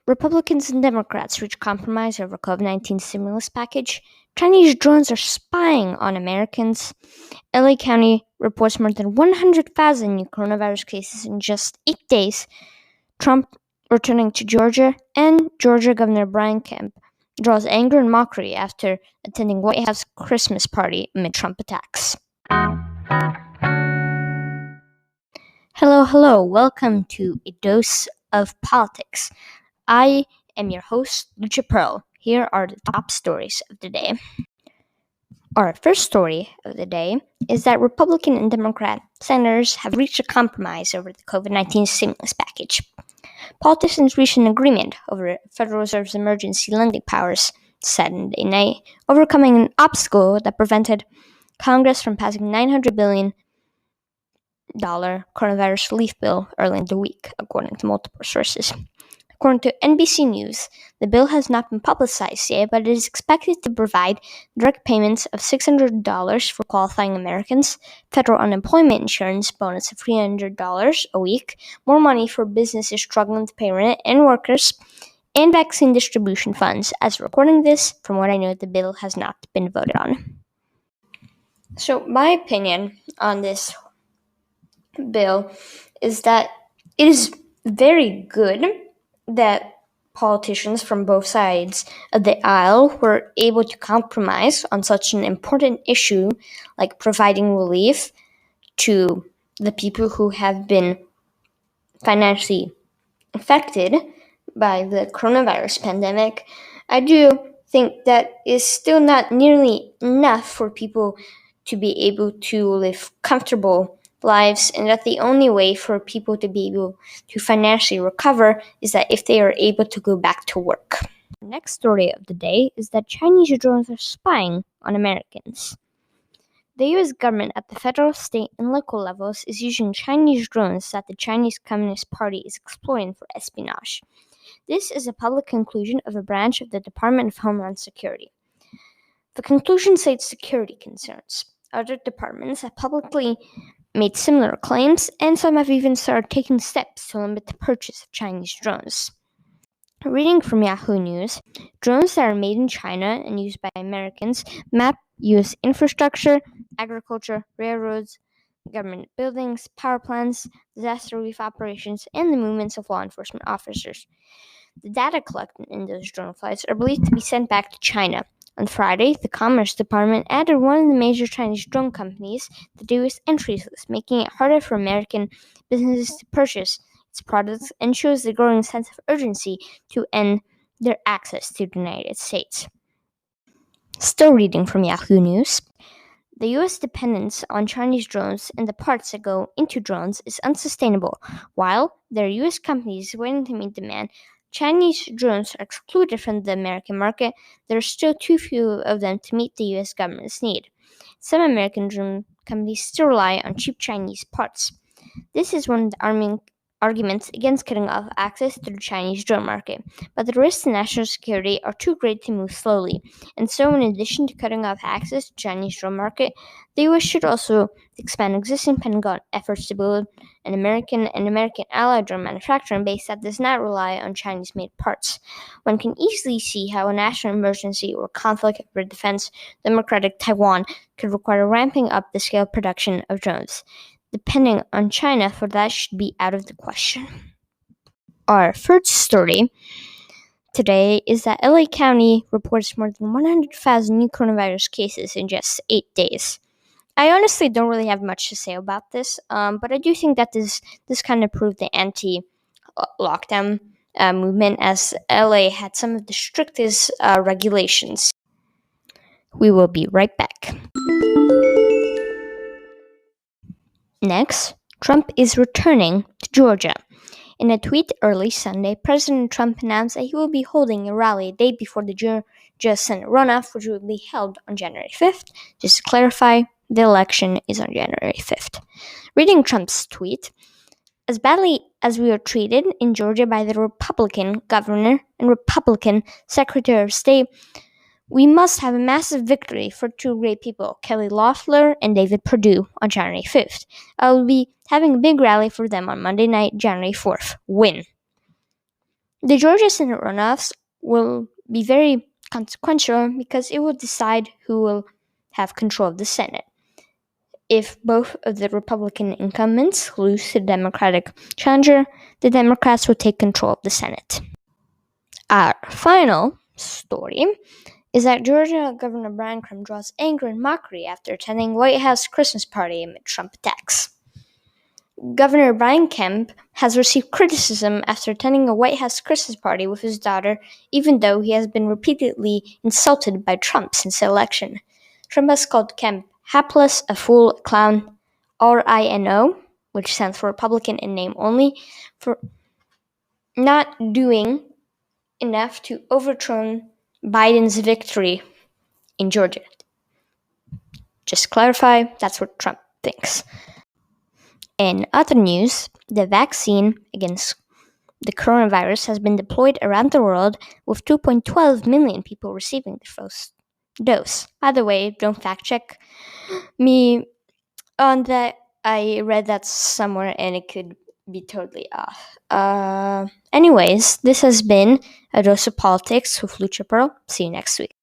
Republicans and Democrats reach compromise over COVID-19 stimulus package. Chinese drones are spying on Americans. LA County reports more than 100,000 new coronavirus cases in just 8 days. Trump returning to Georgia, and Georgia Governor Kemp draws anger and mockery after attending White House Christmas party amid Trump attacks. Hello, welcome to A Dose of Politics. I am your host, Lucia Pearl. Here are the top stories of the day. Our first story of the day is that Republican and Democrat senators have reached a compromise over the COVID-19 stimulus package. Politicians reached an agreement over Federal Reserve's emergency lending powers Saturday night, overcoming an obstacle that prevented Congress from passing $900 billion coronavirus relief bill early in the week, according to multiple sources. According to NBC News, the bill has not been publicized yet, but it is expected to provide direct payments of $600 for qualifying Americans, federal unemployment insurance bonus of $300 a week, more money for businesses struggling to pay rent and workers, and vaccine distribution funds. As we're recording this, from what I know, the bill has not been voted on. So my opinion on this bill is that it is very good that politicians from both sides of the aisle were able to compromise on such an important issue like providing relief to the people who have been financially affected by the coronavirus pandemic. I do think that is still not nearly enough for people to be able to live comfortable lives, and that the only way for people to be able to financially recover is that if they are able to go back to work. The next story of the day is that Chinese drones are spying on Americans. The U.S. government at the federal, state, and local levels is using Chinese drones that the Chinese Communist Party is exploiting for espionage. This is a public conclusion of a branch of the Department of Homeland Security. The conclusion cites security concerns. Other departments have publicly made similar claims, and some have even started taking steps to limit the purchase of Chinese drones. Reading from Yahoo News, drones that are made in China and used by Americans map U.S. infrastructure, agriculture, railroads, government buildings, power plants, disaster relief operations, and the movements of law enforcement officers. The data collected in those drone flights are believed to be sent back to China. On Friday, the Commerce Department added one of the major Chinese drone companies to the U.S. entries list, making it harder for American businesses to purchase its products, and shows the growing sense of urgency to end their access to the United States. Still reading from Yahoo News, the U.S. dependence on Chinese drones and the parts that go into drones is unsustainable. While there are U.S. companies waiting to meet demand, Chinese drones are excluded from the American market. There are still too few of them to meet the U.S. government's need. Some American drone companies still rely on cheap Chinese parts. This is one of the arguments against cutting off access to the Chinese drone market, but the risks to national security are too great to move slowly. And so, in addition to cutting off access to the Chinese drone market, the U.S. should also expand existing Pentagon efforts to build an American ally drone manufacturing base that does not rely on Chinese-made parts. One can easily see how a national emergency or conflict over defense democratic Taiwan could require ramping up the scale of production of drones. Depending on China for that should be out of the question. Our first story today is that LA County reports more than 100,000 new coronavirus cases in just 8 days. I honestly don't really have much to say about this, but I do think that this kind of proved the anti-lockdown movement, as LA had some of the strictest regulations. We will be right back. Next, Trump is returning to Georgia. In a tweet early Sunday, President Trump announced that he will be holding a rally a day before the Georgia Senate runoff, which will be held on January 5th. Just to clarify, the election is on January 5th. Reading Trump's tweet, as badly as we are treated in Georgia by the Republican governor and Republican Secretary of State, we must have a massive victory for two great people, Kelly Loeffler and David Perdue, on January 5th. I will be having a big rally for them on Monday night, January 4th. Win. The Georgia Senate runoffs will be very consequential because it will decide who will have control of the Senate. If both of the Republican incumbents lose to the Democratic challenger, the Democrats will take control of the Senate. Our final story is that Georgia Governor Brian Kemp draws anger and mockery after attending White House Christmas party amid Trump attacks. Governor Brian Kemp has received criticism after attending a White House Christmas party with his daughter, even though he has been repeatedly insulted by Trump since the election. Trump has called Kemp hapless, a fool, a clown, RINO, which stands for Republican in name only, for not doing enough to overturn Biden's victory in Georgia. Just clarify, that's what Trump thinks. In other news, the vaccine against the coronavirus has been deployed around the world with 2.12 million people receiving the first dose. By the way, don't fact check me on that. I read that somewhere and it could be totally off. Anyways, this has been A Dose of Politics with Lucha Pearl. See you next week.